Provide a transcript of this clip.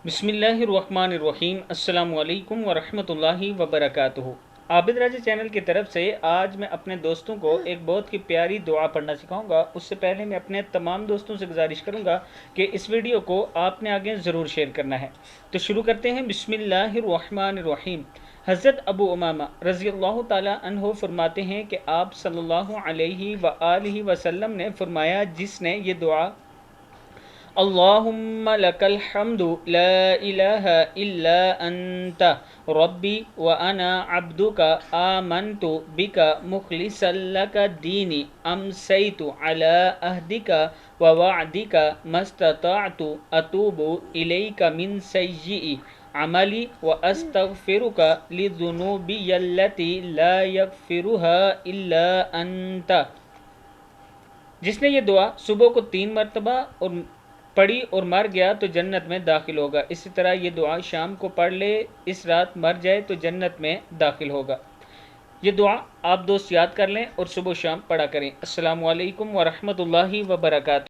بسم اللہ الرحمن الرحیم۔ السلام علیکم ورحمۃ اللہ وبرکاتہ۔ عابد راجہ چینل کی طرف سے آج میں اپنے دوستوں کو ایک بہت ہی پیاری دعا پڑھنا سکھاؤں گا۔ اس سے پہلے میں اپنے تمام دوستوں سے گزارش کروں گا کہ اس ویڈیو کو آپ نے آگے ضرور شیئر کرنا ہے۔ تو شروع کرتے ہیں۔ بسم اللہ الرحمن الرحیم۔ حضرت ابو امامہ رضی اللہ تعالی عنہ فرماتے ہیں کہ آپ صلی اللہ علیہ وآلہ وسلم نے فرمایا، جس نے یہ دعا اللہم لک الحمد لا الہ الا انت ربی وانا عبدک آمنت بک مخلصا لک دینی امسیت علی عہدک ووعدک ما استطعت اتوب الیک من سیئ عملی واستغفرک لذنوبی التی لا یغفرها الا انت۔ جس نے یہ دعا صبح کو 3 مرتبہ اور پڑھی اور مر گیا تو جنت میں داخل ہوگا۔ اسی طرح یہ دعا شام کو پڑھ لے، اس رات مر جائے تو جنت میں داخل ہوگا۔ یہ دعا آپ دوست یاد کر لیں اور صبح و شام پڑھا کریں۔ السلام علیکم ورحمۃ اللہ وبرکاتہ۔